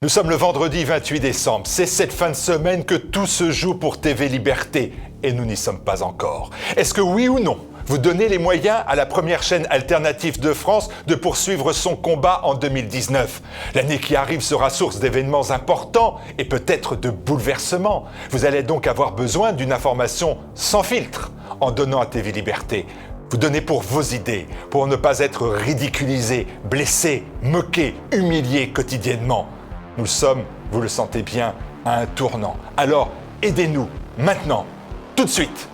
Nous sommes le vendredi 28 décembre. C'est cette fin de semaine que tout se joue pour TV Liberté. Et nous n'y sommes pas encore. Est-ce que oui ou non, vous donnez les moyens à la première chaîne alternative de France de poursuivre son combat en 2019 ? L'année qui arrive sera source d'événements importants et peut-être de bouleversements. Vous allez donc avoir besoin d'une information sans filtre en donnant à TV Liberté. Vous donnez pour vos idées, pour ne pas être ridiculisé, blessé, moqué, humilié quotidiennement. Nous sommes, vous le sentez bien, à un tournant. Alors, aidez-nous, maintenant, tout de suite.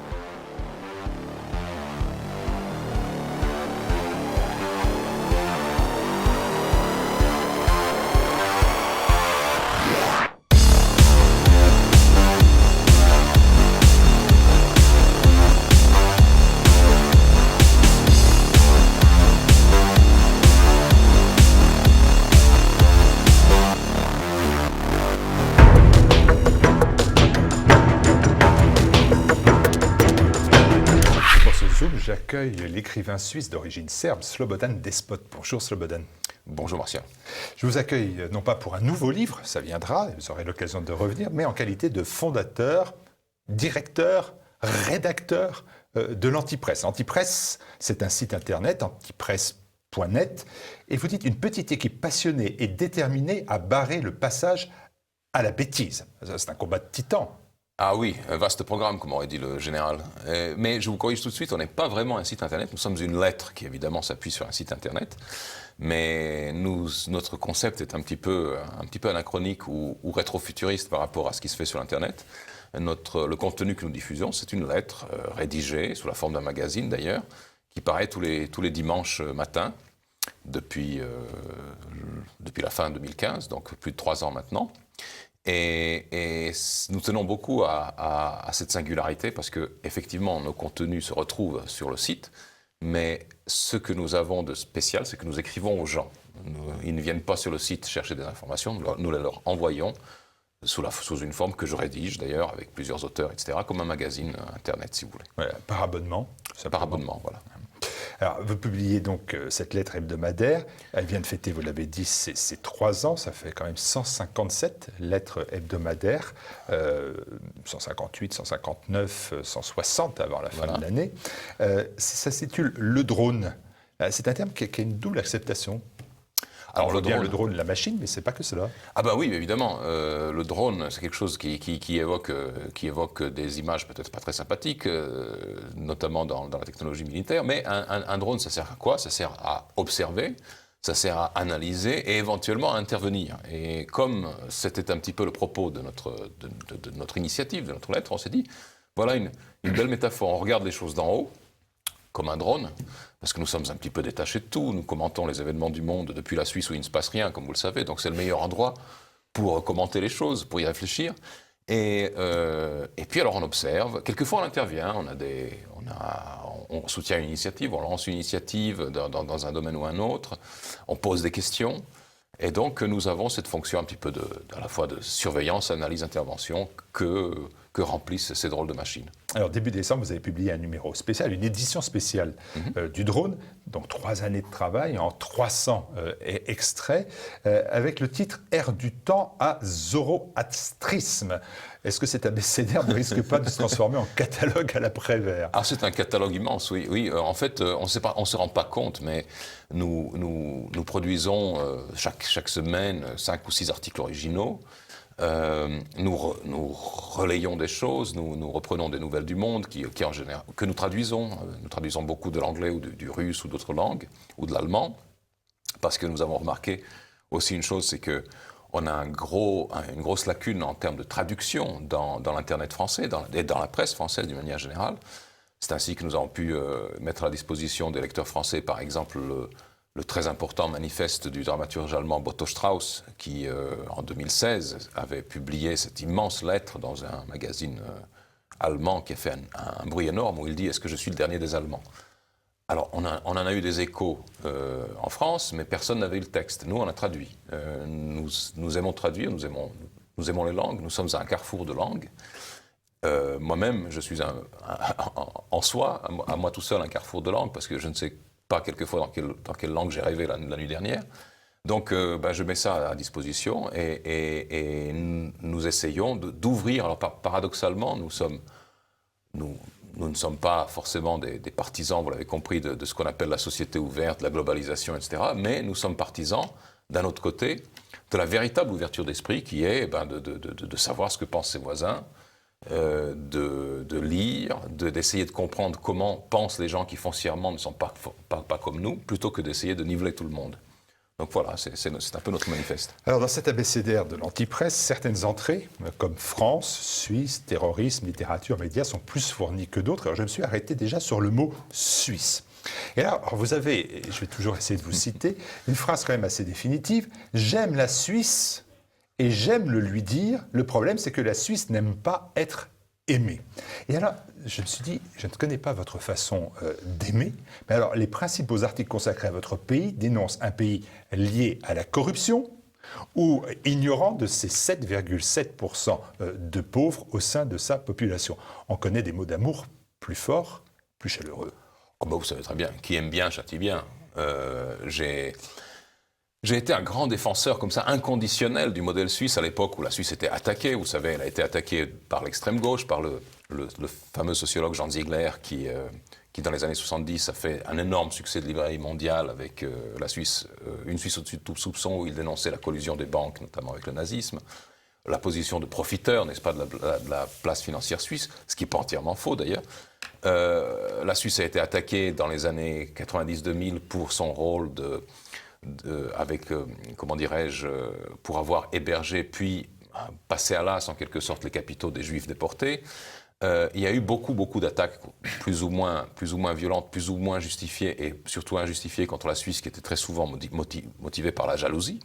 J'accueille l'écrivain suisse d'origine serbe, Slobodan Despot. Bonjour Slobodan. Bonjour Martial. Je vous accueille non pas pour un nouveau livre, ça viendra, vous aurez l'occasion de revenir, mais en qualité de fondateur, directeur, rédacteur de l'Antipresse. Antipresse, c'est un site internet, antipresse.net, et vous dites une petite équipe passionnée et déterminée à barrer le passage à la bêtise. C'est un combat de titans. Ah oui, un vaste programme, comme aurait dit le général. Mais je vous corrige tout de suite, on n'est pas vraiment un site internet, nous sommes une lettre qui évidemment s'appuie sur un site internet, mais notre concept est un petit peu anachronique ou rétrofuturiste par rapport à ce qui se fait sur internet. Le contenu que nous diffusons, c'est une lettre rédigée sous la forme d'un magazine d'ailleurs, qui paraît tous les dimanches matins depuis la fin 2015, donc plus de 3 ans maintenant. Et nous tenons beaucoup à cette singularité parce que effectivement nos contenus se retrouvent sur le site, mais ce que nous avons de spécial, c'est que nous écrivons aux gens. Ils ne viennent pas sur le site chercher des informations, nous les leur envoyons sous une forme que je rédige d'ailleurs avec plusieurs auteurs, etc., comme un magazine internet si vous voulez. Ouais, par abonnement. Par abonnement, voilà. Alors, vous publiez donc cette lettre hebdomadaire. Elle vient de fêter, vous l'avez dit, ses 3 ans. Ça fait quand même 157 lettres hebdomadaires. 158, 159, 160 avant la fin de l'année. Ça s'intitule Le Drone. C'est un terme qui a une double acceptation. Alors, le drone, la machine, mais c'est pas que cela. Ah bah oui, évidemment. Le drone, c'est quelque chose qui évoque des images peut-être pas très sympathiques, notamment dans la technologie militaire. Mais un drone, ça sert à quoi ? Ça sert à observer, ça sert à analyser et éventuellement à intervenir. Et comme c'était un petit peu le propos de notre initiative, de notre lettre, on s'est dit, voilà une belle métaphore. On regarde les choses d'en haut, comme un drone, parce que nous sommes un petit peu détachés de tout. Nous commentons les événements du monde depuis la Suisse où il ne se passe rien, comme vous le savez. Donc c'est le meilleur endroit pour commenter les choses, pour y réfléchir. Et puis alors on observe. Quelquefois on intervient. On soutient une initiative, on lance une initiative dans un domaine ou un autre. On pose des questions. Et donc nous avons cette fonction un petit peu à la fois de surveillance, analyse, intervention que remplissent ces drôles de machines. Alors début décembre, vous avez publié un numéro spécial, une édition spéciale du drone, donc 3 années de travail en 300 extraits, avec le titre « Ère du temps à zoroastrisme ». Est-ce que cet abécédaire ne risque pas de se transformer en catalogue à l'après-vert ? Ah, c'est un catalogue immense, oui. Oui, en fait, on ne se rend pas compte, mais nous produisons chaque semaine 5 ou 6 articles originaux. Nous relayons des choses, nous reprenons des nouvelles du monde qui en général, que nous traduisons. Nous traduisons beaucoup de l'anglais ou du russe ou d'autres langues, ou de l'allemand, parce que nous avons remarqué aussi une chose, c'est que on a une grosse lacune en termes de traduction dans l'Internet français et dans la presse française d'une manière générale. C'est ainsi que nous avons pu mettre à disposition des lecteurs français, par exemple, le très important manifeste du dramaturge allemand Otto Strauss, qui, en 2016, avait publié cette immense lettre dans un magazine allemand qui a fait un bruit énorme, où il dit « Est-ce que je suis le dernier des Allemands ?» Alors, on en a eu des échos en France, mais personne n'avait eu le texte. Nous, on a traduit. Nous aimons traduire, nous aimons les langues, nous sommes à un carrefour de langues. Moi-même, je suis en soi, à moi tout seul, un carrefour de langues, parce que je ne sais pas quelquefois dans quelle langue j'ai rêvé la nuit dernière. Donc, je mets ça à disposition et nous essayons d'ouvrir. Alors, paradoxalement, nous ne sommes pas forcément des partisans, vous l'avez compris, de ce qu'on appelle la société ouverte, la globalisation, etc. Mais nous sommes partisans, d'un autre côté, de la véritable ouverture d'esprit qui est de savoir ce que pensent ses voisins, de lire, d'essayer de comprendre comment pensent les gens qui foncièrement ne sont pas comme nous, plutôt que d'essayer de niveler tout le monde. Donc voilà, c'est un peu notre manifeste. Alors dans cet abécédaire de l'antipresse, certaines entrées, comme France, Suisse, terrorisme, littérature, médias, sont plus fournies que d'autres. Alors je me suis arrêté déjà sur le mot Suisse. Et là, alors vous avez, et je vais toujours essayer de vous citer, une phrase quand même assez définitive. J'aime la Suisse et j'aime le lui dire. Le problème, c'est que la Suisse n'aime pas être aimée. Et alors, je me suis dit, je ne connais pas votre façon d'aimer, mais alors les principaux articles consacrés à votre pays dénoncent un pays lié à la corruption ou ignorant de ses 7,7% de pauvres au sein de sa population. On connaît des mots d'amour plus forts, plus chaleureux. Oh vous savez très bien, qui aime bien châtie bien. J'ai été un grand défenseur comme ça, inconditionnel du modèle suisse à l'époque où la Suisse était attaquée. Vous savez, elle a été attaquée par l'extrême gauche, par le fameux sociologue Jean Ziegler qui dans les années 70 a fait un énorme succès de librairie mondiale avec la Suisse, une Suisse au-dessus de tout soupçon, où il dénonçait la collusion des banques, notamment avec le nazisme, la position de profiteur, n'est-ce pas, de la place financière suisse, ce qui n'est pas entièrement faux d'ailleurs. La Suisse a été attaquée dans les années 90-2000 pour son rôle comment dirais-je, pour avoir hébergé puis passé à l'as en quelque sorte les capitaux des Juifs déportés. Il y a eu beaucoup d'attaques plus ou moins violentes, plus ou moins justifiées et surtout injustifiées contre la Suisse, qui était très souvent motivée par la jalousie.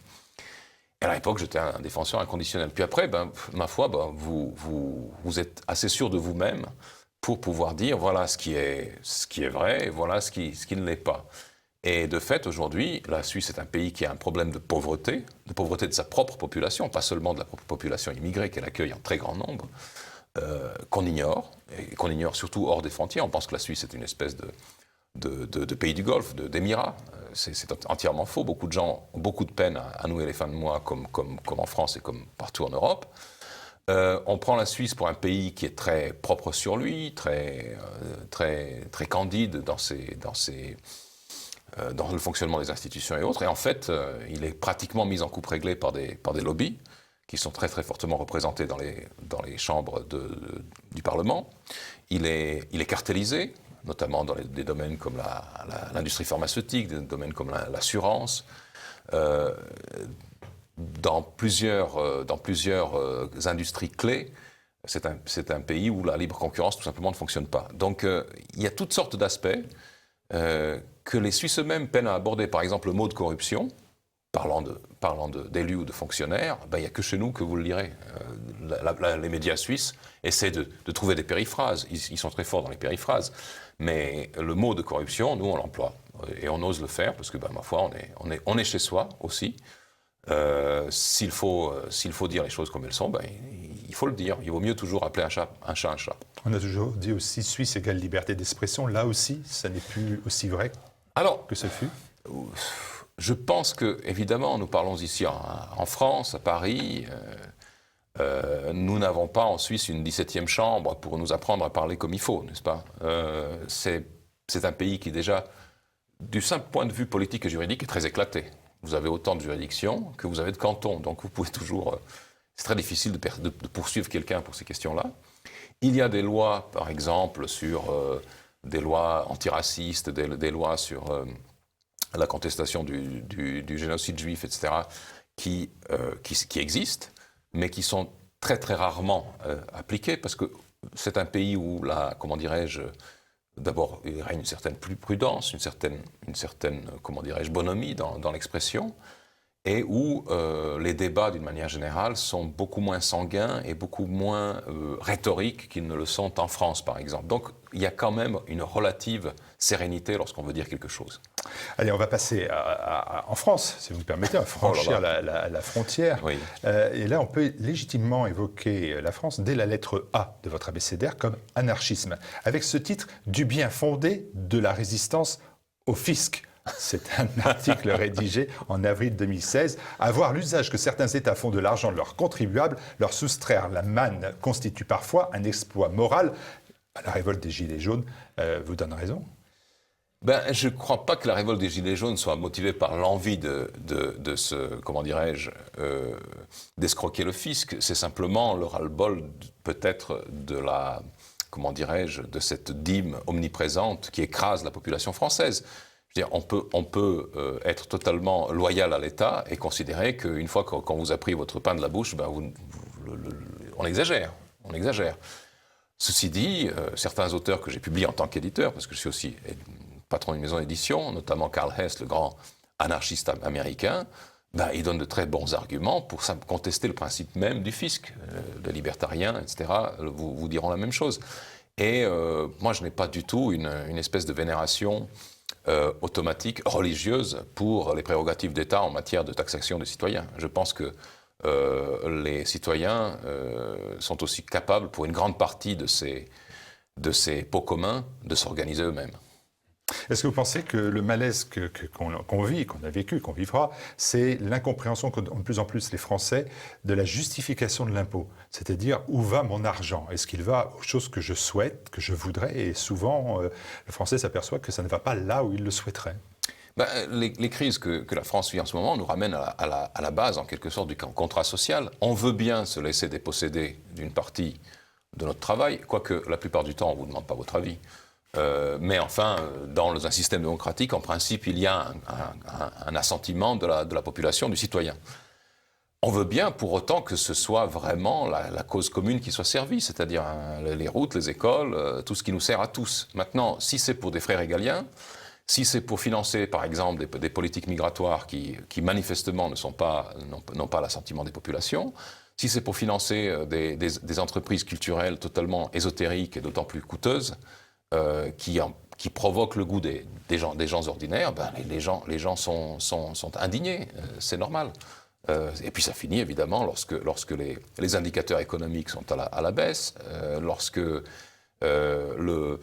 Et à l'époque, j'étais un défenseur inconditionnel. Puis après, ma foi, vous êtes assez sûr de vous-même pour pouvoir dire voilà ce qui est vrai et voilà ce qui ne l'est pas. Et de fait, aujourd'hui, la Suisse est un pays qui a un problème de pauvreté de sa propre population, pas seulement de la propre population immigrée qu'elle accueille en très grand nombre, qu'on ignore, et qu'on ignore surtout hors des frontières. On pense que la Suisse est une espèce de pays du Golfe, d'Émirats. C'est entièrement faux. Beaucoup de gens ont beaucoup de peine à nouer les fins de mois, comme en France et comme partout en Europe. On prend la Suisse pour un pays qui est très propre sur lui, très candide dans le fonctionnement des institutions et autres. Et en fait, il est pratiquement mis en coupe réglée par des lobbies qui sont très fortement représentés dans les chambres du Parlement. Il est cartellisé, notamment dans des domaines comme l'industrie pharmaceutique, des domaines comme l'assurance. Dans plusieurs industries clés, c'est un pays où la libre concurrence tout simplement ne fonctionne pas. Donc il y a toutes sortes d'aspects que les Suisses eux-mêmes peinent à aborder. Par exemple, le mot de corruption, parlant d'élus ou de fonctionnaires, il n'y a que chez nous que vous le lirez. Les médias suisses essaient de trouver des périphrases. Ils sont très forts dans les périphrases. Mais le mot de corruption, nous, on l'emploie. Et on ose le faire parce que, ma foi, on est chez soi aussi. S'il faut dire les choses comme elles sont, il faut le dire. Il vaut mieux toujours appeler un chat un chat. On a toujours dit aussi Suisse égale liberté d'expression. Là aussi, ça n'est plus aussi vrai que ce fut. Je pense que, évidemment, nous parlons ici en France, à Paris. Nous n'avons pas en Suisse une 17e chambre pour nous apprendre à parler comme il faut, n'est-ce pas ? C'est un pays qui, déjà, du simple point de vue politique et juridique, est très éclaté. Vous avez autant de juridictions que vous avez de cantons, donc vous pouvez toujours... C'est très difficile de poursuivre quelqu'un pour ces questions-là. Il y a des lois, par exemple, sur des lois antiracistes, des lois sur la contestation du génocide juif, etc., qui existent, mais qui sont très rarement appliquées, parce que c'est un pays où comment dirais-je, d'abord, il règne une certaine prudence, une certaine comment dirais-je, bonhomie dans l'expression, et où les débats, d'une manière générale, sont beaucoup moins sanguins et beaucoup moins rhétoriques qu'ils ne le sont en France, par exemple. Donc, il y a quand même une relative sérénité lorsqu'on veut dire quelque chose. Allez, on va passer en France, si vous me permettez, à franchir la frontière. Oui. Et là, on peut légitimement évoquer la France dès la lettre A de votre abécédaire comme anarchisme, avec ce titre « Du bien fondé de la résistance au fisc ». C'est un article rédigé en avril 2016. À voir l'usage que certains États font de l'argent de leurs contribuables, leur soustraire la manne constitue parfois un exploit moral. La révolte des Gilets jaunes vous donne raison. Je ne crois pas que la révolte des Gilets jaunes soit motivée par l'envie comment dirais-je, d'escroquer le fisc. C'est simplement le ras-le-bol, peut-être, comment dirais-je, de cette dîme omniprésente qui écrase la population française. Je veux dire, on peut être totalement loyal à l'État et considérer qu'une fois qu'on vous a pris votre pain de la bouche, on exagère. On exagère. Ceci dit, certains auteurs que j'ai publiés en tant qu'éditeur, parce que je suis aussi patron d'une maison d'édition, notamment Karl Hess, le grand anarchiste américain, ils donnent de très bons arguments pour contester le principe même du fisc. Les libertariens, etc., vous diront la même chose. Et moi, je n'ai pas du tout une espèce de vénération automatique, religieuse, pour les prérogatives d'État en matière de taxation des citoyens. Je pense que les citoyens sont aussi capables, pour une grande partie de ces pots communs, de s'organiser eux-mêmes. Est-ce que vous pensez que le malaise qu'on vit, qu'on a vécu, qu'on vivra, c'est l'incompréhension qu'ont de plus en plus les Français de la justification de l'impôt? C'est-à-dire, où va mon argent? Est-ce qu'il va aux choses que je souhaite, que je voudrais? Et souvent, le Français s'aperçoit que ça ne va pas là où il le souhaiterait. Les crises que la France vit en ce moment nous ramènent à la base, en quelque sorte, du contrat social. On veut bien se laisser déposséder d'une partie de notre travail, quoique la plupart du temps, on ne vous demande pas votre avis. Mais enfin, dans un système démocratique, en principe, il y a un assentiment de la population, du citoyen. On veut bien pour autant que ce soit vraiment la cause commune qui soit servie, c'est-à-dire les routes, les écoles, tout ce qui nous sert à tous. Maintenant, si c'est pour des frais régaliens, si c'est pour financer, par exemple, des politiques migratoires qui manifestement n'ont pas l'assentiment des populations, si c'est pour financer des entreprises culturelles totalement ésotériques et d'autant plus coûteuses, qui provoquent le goût des gens ordinaires, les gens sont indignés, c'est normal. Et puis ça finit évidemment lorsque les indicateurs économiques sont à la baisse, lorsque le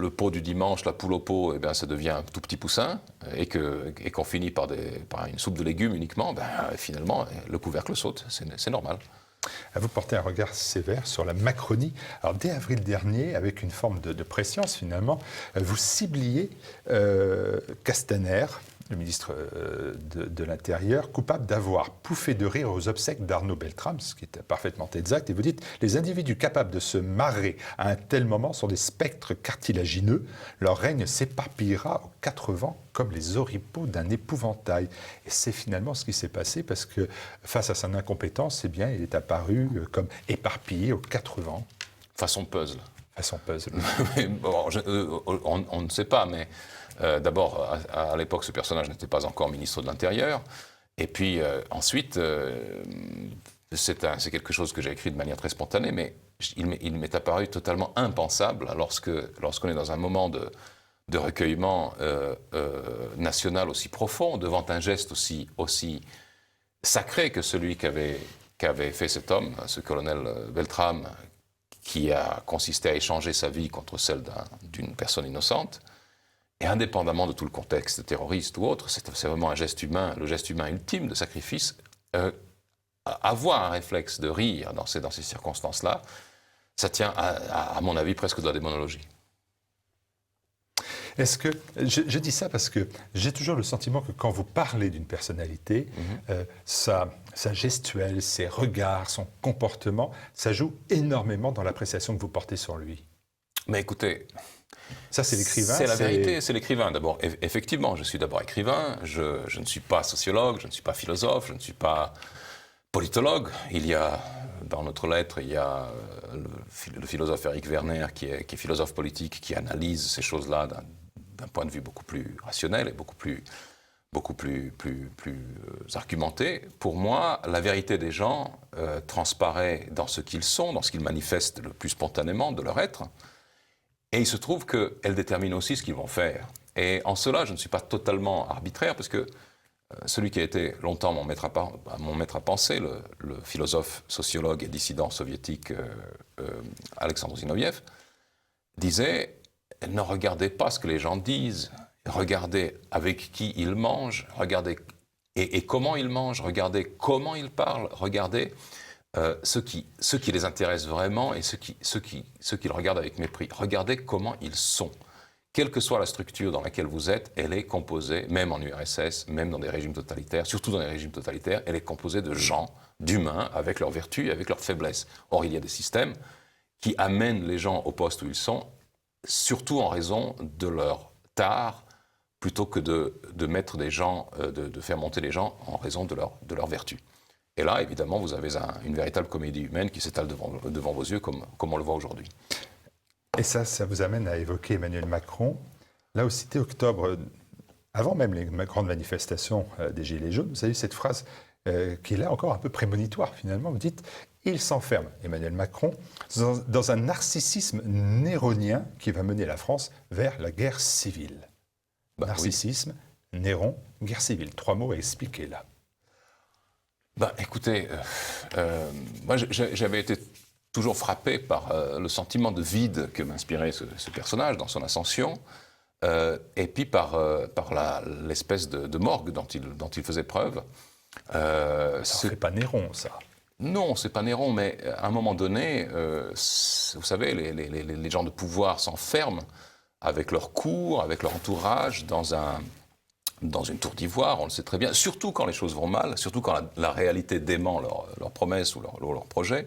pot du dimanche, la poule au pot, ça devient un tout petit poussin, et qu'on finit par une soupe de légumes uniquement, finalement le couvercle saute, c'est normal. Vous portez un regard sévère sur la Macronie. Alors, dès avril dernier, avec une forme de prescience finalement, vous cibliez Castaner, le ministre de l'Intérieur, coupable d'avoir pouffé de rire aux obsèques d'Arnaud Beltrame, ce qui est parfaitement exact, et vous dites « Les individus capables de se marrer à un tel moment sont des spectres cartilagineux. Leur règne s'éparpillera aux quatre vents comme les oripeaux d'un épouvantail. » Et c'est finalement ce qui s'est passé, parce que face à son incompétence, il est apparu comme éparpillé aux quatre vents. Façon puzzle. Façon puzzle. Bon, on ne sait pas, mais d'abord, à l'époque, ce personnage n'était pas encore ministre de l'Intérieur. Et puis ensuite, c'est quelque chose que j'ai écrit de manière très spontanée, mais il m'est apparu totalement impensable lorsqu'on est dans un moment de recueillement national aussi profond, devant un geste aussi sacré que celui qu'avait fait cet homme, ce colonel Beltrame, qui a consisté à échanger sa vie contre celle d'une personne innocente. Et indépendamment de tout le contexte terroriste ou autre, c'est vraiment un geste humain, le geste humain ultime de sacrifice. Avoir un réflexe de rire dans ces circonstances-là, ça tient, à mon avis, presque de la démonologie. Est-ce que je dis ça parce que j'ai toujours le sentiment que quand vous parlez d'une personnalité, sa gestuelle, ses regards, son comportement, ça joue énormément dans l'appréciation que vous portez sur lui. Mais écoutez, ça c'est l'écrivain. C'est la vérité, c'est l'écrivain. D'abord, effectivement, je suis d'abord écrivain. Je ne suis pas sociologue, je ne suis pas philosophe, je ne suis pas politologue. Dans notre lettre, il y a le philosophe Éric Werner qui est philosophe politique, qui analyse ces choses-là d'un point de vue beaucoup plus rationnel et beaucoup plus argumenté. Pour moi, la vérité des gens transparaît dans ce qu'ils sont, dans ce qu'ils manifestent le plus spontanément de leur être. Et il se trouve qu'elle détermine aussi ce qu'ils vont faire. Et en cela, je ne suis pas totalement arbitraire, parce que celui qui a été longtemps mon maître à penser, le philosophe, sociologue et dissident soviétique Alexandre Zinoviev, disait « Ne regardez pas ce que les gens disent, regardez avec qui il mange, regardez et comment il mange, regardez comment il parle, regardez ce qui les intéresse vraiment et ce qu'ils regardent avec mépris. Regardez comment ils sont. Quelle que soit la structure dans laquelle vous êtes, elle est composée, même en URSS, même dans des régimes totalitaires, surtout dans les régimes totalitaires, elle est composée de gens, d'humains, avec leurs vertus et avec leurs faiblesses. Or, il y a des systèmes qui amènent les gens au poste où ils sont, surtout en raison de leur tare, plutôt que de mettre des gens, de faire monter les gens en raison de leur vertu. Et là, évidemment, vous avez une véritable comédie humaine qui s'étale devant vos yeux, comme on le voit aujourd'hui. Et ça vous amène à évoquer Emmanuel Macron. Là, au 6 octobre, avant même les grandes manifestations des Gilets jaunes, vous avez eu cette phrase qui est là encore un peu prémonitoire finalement. Vous dites « Il s'enferme, Emmanuel Macron, dans un narcissisme néronien qui va mener la France vers la guerre civile. » Narcissisme, Néron, guerre civile. 3 mots à expliquer là. Écoutez, moi j'avais été toujours frappé par le sentiment de vide que m'inspirait ce personnage dans son ascension, et puis par l'espèce de morgue dont il faisait preuve. Ça ne fait pas Néron, ça. Non, c'est pas Néron, mais à un moment donné, vous savez, les gens de pouvoir s'enferment avec leur cour, avec leur entourage, dans une tour d'ivoire, on le sait très bien, surtout quand les choses vont mal, surtout quand la réalité dément leurs promesses ou leurs projets.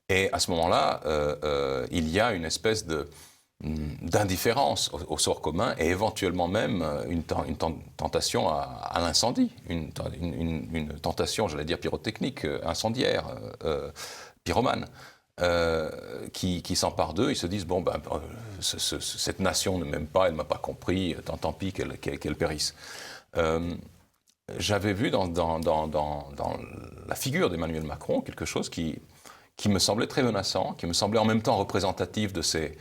Et à ce moment-là, il y a une espèce d'indifférence au sort commun et éventuellement même une tentation à l'incendie, une tentation, j'allais dire pyrotechnique, incendiaire, pyromane, qui s'emparent d'eux. Ils se disent, cette nation ne m'aime pas, elle ne m'a pas compris, tant pis qu'elle périsse. J'avais vu dans la figure d'Emmanuel Macron quelque chose qui me semblait très menaçant, qui me semblait en même temps représentatif de ces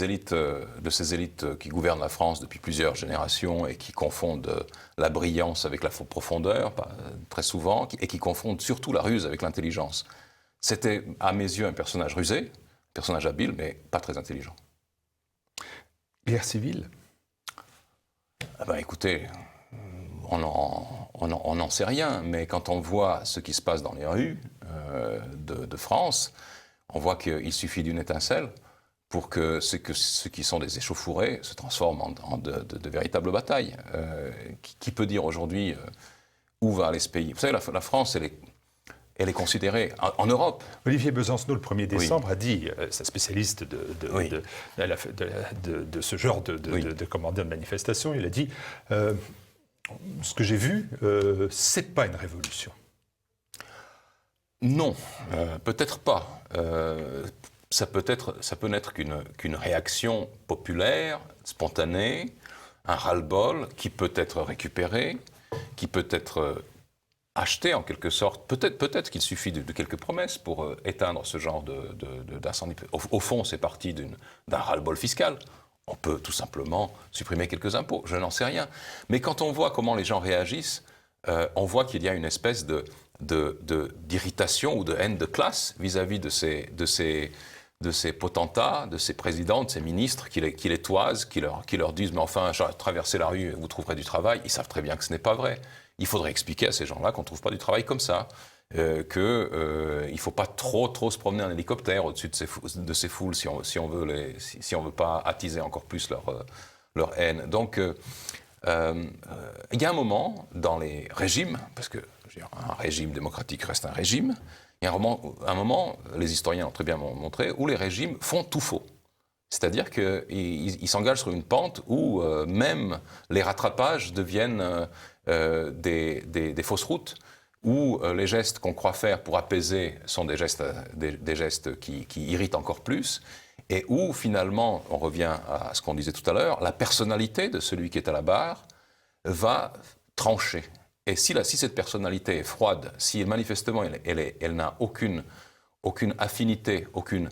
élites qui gouvernent la France depuis plusieurs générations et qui confondent la brillance avec la profondeur, très souvent, et qui confondent surtout la ruse avec l'intelligence. C'était, à mes yeux, un personnage rusé, un personnage habile, mais pas très intelligent. Guerre civile ? Écoutez, on n'en sait rien, mais quand on voit ce qui se passe dans les rues de France, on voit qu'il suffit d'une étincelle pour que ceux qui sont des échauffourées se transforment en de véritables batailles. Qui peut dire aujourd'hui où va aller ce pays ? Vous savez, la France, elle est considérée en Europe. Olivier Besancenot, le 1er décembre, a dit, c'est un spécialiste de ce genre de manifestation, il a dit ce que j'ai vu, c'est pas une révolution. Non, peut-être pas. Ça peut n'être qu'une réaction populaire, spontanée, un ras-le-bol qui peut être récupéré, qui peut être acheté en quelque sorte. Peut-être qu'il suffit de quelques promesses pour éteindre ce genre d'incendie. Au fond, c'est parti d'un ras-le-bol fiscal. On peut tout simplement supprimer quelques impôts, je n'en sais rien. Mais quand on voit comment les gens réagissent, on voit qu'il y a une espèce d'irritation ou de haine de classe vis-à-vis de ces potentats, de ces présidents, de ces ministres qui les toisent, qui leur disent « mais enfin, traversez la rue, vous trouverez du travail ». Ils savent très bien que ce n'est pas vrai. Il faudrait expliquer à ces gens-là qu'on ne trouve pas du travail comme ça, qu'il ne faut pas trop se promener en hélicoptère au-dessus de ces foules si on veut pas attiser encore plus leur haine. Donc, il y a un moment dans les régimes, parce que un régime démocratique reste un régime, il y a un moment, les historiens ont très bien montré, où les régimes font tout faux. C'est-à-dire qu'ils s'engagent sur une pente où même les rattrapages deviennent des fausses routes, où les gestes qu'on croit faire pour apaiser sont des gestes qui irritent encore plus, et où finalement, on revient à ce qu'on disait tout à l'heure, la personnalité de celui qui est à la barre va trancher. Et si cette personnalité est froide, si manifestement elle n'a aucune affinité, aucune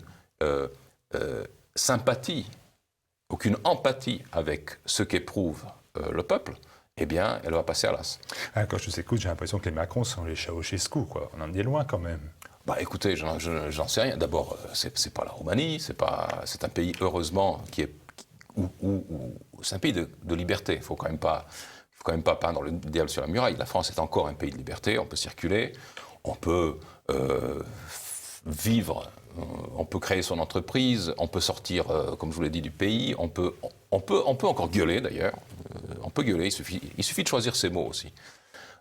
sympathie, aucune empathie avec ce qu'éprouve le peuple, eh bien, elle va passer à l'as. Quand je vous écoute, j'ai l'impression que les Macron sont les Ceausescu, quoi. On en est loin quand même. Écoutez, j'en sais rien. D'abord, c'est pas la Roumanie, c'est un pays, heureusement, c'est un pays de liberté. Il faut quand même pas peindre le diable sur la muraille. La France est encore un pays de liberté. On peut circuler, on peut vivre, on peut créer son entreprise, on peut sortir, comme je vous l'ai dit, du pays. On peut encore gueuler d'ailleurs. On peut gueuler. Il suffit de choisir ses mots aussi.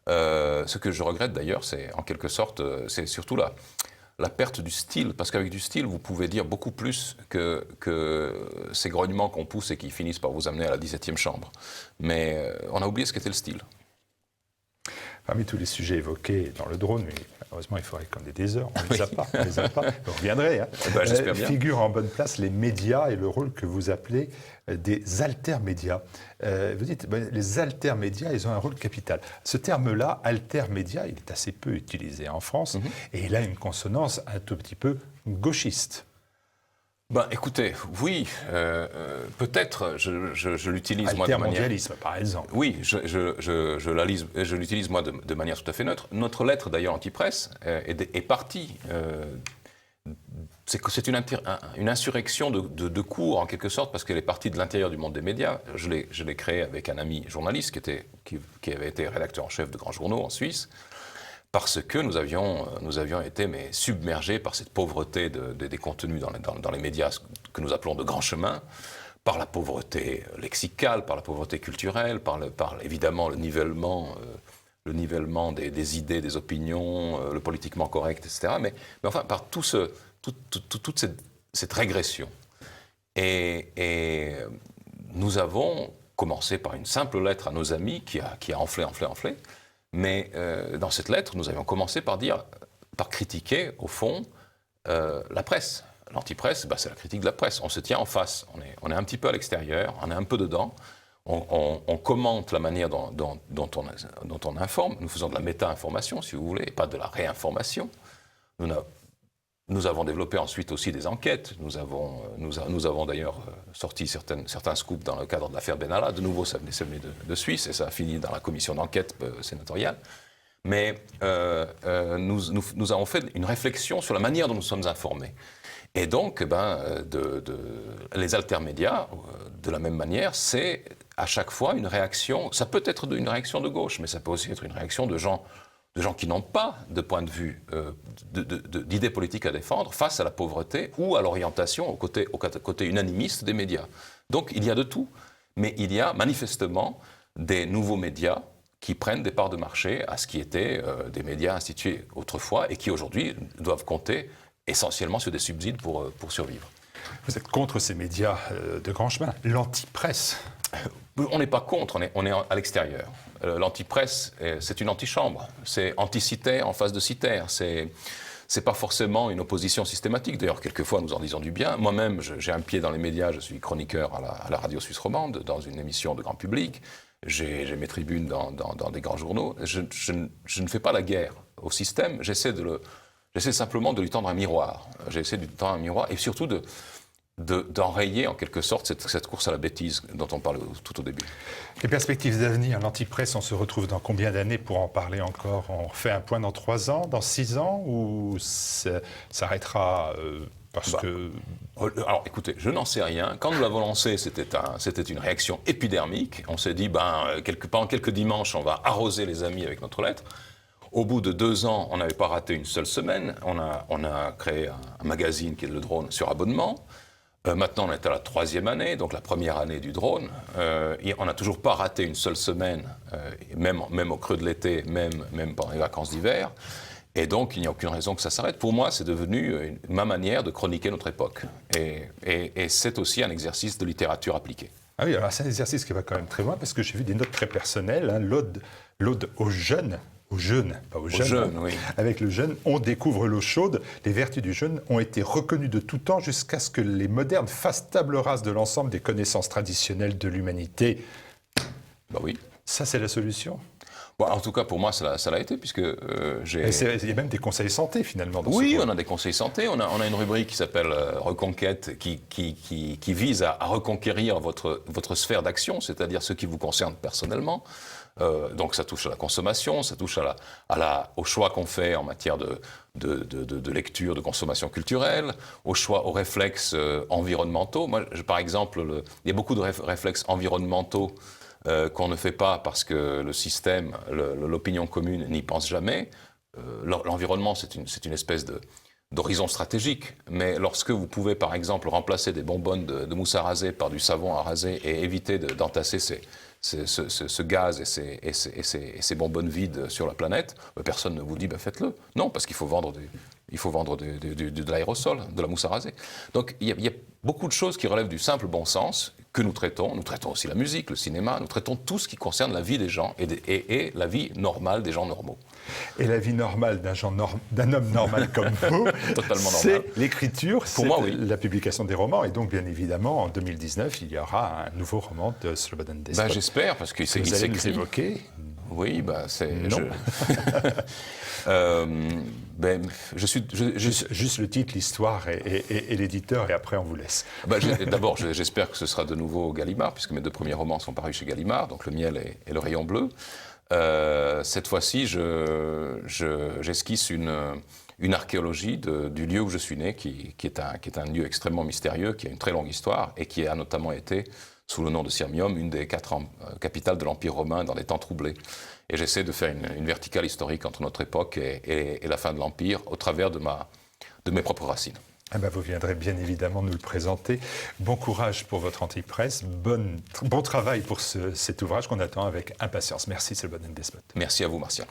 Ce que je regrette d'ailleurs, c'est en quelque sorte, c'est surtout la perte du style, parce qu'avec du style, vous pouvez dire beaucoup plus que ces grognements qu'on pousse et qui finissent par vous amener à la 17e chambre. Mais on a oublié ce qu'était le style. Parmi tous les sujets évoqués dans le drone, mais heureusement il faudrait comme des heures, on ne les a pas, Vous reviendrez. Hein. J'espère bien. Figurent en bonne place les médias et le rôle que vous appelez des altermédias. Vous dites, les altermédias, ils ont un rôle capital. Ce terme-là, altermédia, il est assez peu utilisé en France, et il a une consonance un tout petit peu gauchiste. Écoutez, oui, peut-être, je l'utilise moi de manière... Altermondialisme, par exemple. Oui, je l'utilise moi de manière tout à fait neutre. Notre lettre, d'ailleurs, anti-presse, est partie... c'est une insurrection de cours, en quelque sorte, parce qu'elle est partie de l'intérieur du monde des médias. Je l'ai créée avec un ami journaliste qui avait été rédacteur en chef de grands journaux en Suisse, parce que nous avions été submergés par cette pauvreté des contenus dans les médias que nous appelons de grands chemins, par la pauvreté lexicale, par la pauvreté culturelle, par évidemment le nivellement des idées, des opinions, le politiquement correct, etc. Mais enfin, par toute cette régression. Et nous avons commencé par une simple lettre à nos amis qui a enflé. Mais dans cette lettre, nous avions commencé par critiquer, au fond, la presse. L'antipresse, c'est la critique de la presse. On se tient en face. On est un petit peu à l'extérieur, on est un peu dedans. On commente la manière dont on informe. Nous faisons de la méta-information, si vous voulez, et pas de la réinformation. Nous avons développé ensuite aussi des enquêtes. Nous avons d'ailleurs sorti certains scoops dans le cadre de l'affaire Benalla. De nouveau, ça venait de Suisse et ça a fini dans la commission d'enquête sénatoriale. Mais nous avons fait une réflexion sur la manière dont nous sommes informés. Et donc, les altermédias, de la même manière, c'est à chaque fois une réaction. Ça peut être une réaction de gauche, mais ça peut aussi être une réaction de gens qui n'ont pas de point de vue, d'idées politiques à défendre face à la pauvreté ou à l'orientation au côté unanimiste des médias. Donc il y a de tout, mais il y a manifestement des nouveaux médias qui prennent des parts de marché à ce qui étaient des médias institués autrefois et qui aujourd'hui doivent compter essentiellement sur des subsides pour survivre. Vous êtes contre ces médias de grand chemin, l'antipresse. On n'est pas contre, on est à l'extérieur. L'antipresse, c'est une antichambre. C'est anticitaire en face de citaire. C'est pas forcément une opposition systématique. D'ailleurs, quelquefois, nous en disons du bien. Moi-même, j'ai un pied dans les médias. Je suis chroniqueur à la radio suisse romande, dans une émission de grand public. J'ai mes tribunes dans des grands journaux. Je ne fais pas la guerre au système. J'essaie simplement de lui tendre un miroir. J'essaie de lui tendre un miroir et surtout d'enrayer en quelque sorte cette course à la bêtise dont on parle tout au début. Les perspectives d'avenir, l'antipresse, on se retrouve dans combien d'années pour en parler encore? On refait un point dans 3 ans, dans 6 ans, ou ça s'arrêtera parce que... Alors écoutez, je n'en sais rien. Quand nous l'avons lancé, c'était une réaction épidermique. On s'est dit, pendant quelques dimanches, on va arroser les amis avec notre lettre. Au bout de 2 ans, on n'avait pas raté une seule semaine. On a créé un magazine qui est le drone sur abonnement. Maintenant, on est à la 3e année, donc la première année du drone. On n'a toujours pas raté une seule semaine, même au creux de l'été, même pendant les vacances d'hiver. Et donc, il n'y a aucune raison que ça s'arrête. Pour moi, c'est devenu ma manière de chroniquer notre époque. Et c'est aussi un exercice de littérature appliquée. Ah oui, alors c'est un exercice qui va quand même très loin, parce que j'ai vu des notes très personnelles, hein, l'ode aux jeunes. Aux jeunes, pas aux jeunes. Oui. Avec le jeune, on découvre l'eau chaude. Les vertus du jeune ont été reconnues de tout temps jusqu'à ce que les modernes fassent table rase de l'ensemble des connaissances traditionnelles de l'humanité. Oui. Ça, c'est la solution. En tout cas, pour moi, ça l'a été, puisque j'ai... Il y a même des conseils santé, finalement. Oui, on a des conseils santé. On a une rubrique qui s'appelle Reconquête, qui vise à reconquérir votre sphère d'action, c'est-à-dire ce qui vous concerne personnellement. Donc ça touche à la consommation, ça touche au choix qu'on fait en matière de lecture, de consommation culturelle, aux réflexes environnementaux. Moi, par exemple, il y a beaucoup de réflexes environnementaux qu'on ne fait pas parce que le système, l'opinion commune n'y pense jamais. L'environnement, c'est une espèce d'horizon stratégique, mais lorsque vous pouvez, par exemple, remplacer des bonbonnes de mousse à raser par du savon à raser et éviter d'entasser ce gaz et ces bonbonnes vides sur la planète, personne ne vous dit faites-le. Non, parce qu'il faut vendre de l'aérosol, de la mousse à raser. Donc il y a beaucoup de choses qui relèvent du simple bon sens que nous traitons. Nous traitons aussi la musique, le cinéma, nous traitons tout ce qui concerne la vie des gens et la vie normale des gens normaux. Et la vie normale d'un homme normal comme vous, c'est l'écriture, c'est la publication des romans. Et donc, bien évidemment, en 2019, il y aura un nouveau roman de Slobodan Despot. J'espère, parce qu'il s'écrit. Vous allez nous évoquer. Oui, c'est... Non. Juste le titre, l'histoire et l'éditeur, et après on vous laisse. D'abord, j'espère que ce sera de nouveau Gallimard, puisque mes 2 premiers romans sont parus chez Gallimard, donc Le Miel et Le Rayon Bleu. Cette fois-ci, j'esquisse une archéologie du lieu où je suis né, qui est un lieu extrêmement mystérieux, qui a une très longue histoire, et qui a notamment été, sous le nom de Sirmium, une des 4 capitales de l'Empire romain dans les temps troublés. Et j'essaie de faire une verticale historique entre notre époque et la fin de l'Empire, au travers de mes propres racines. Vous viendrez bien évidemment nous le présenter. Bon courage pour votre antipresse, bon travail pour cet ouvrage qu'on attend avec impatience. Merci Slobodan Despot. Merci à vous, Martial.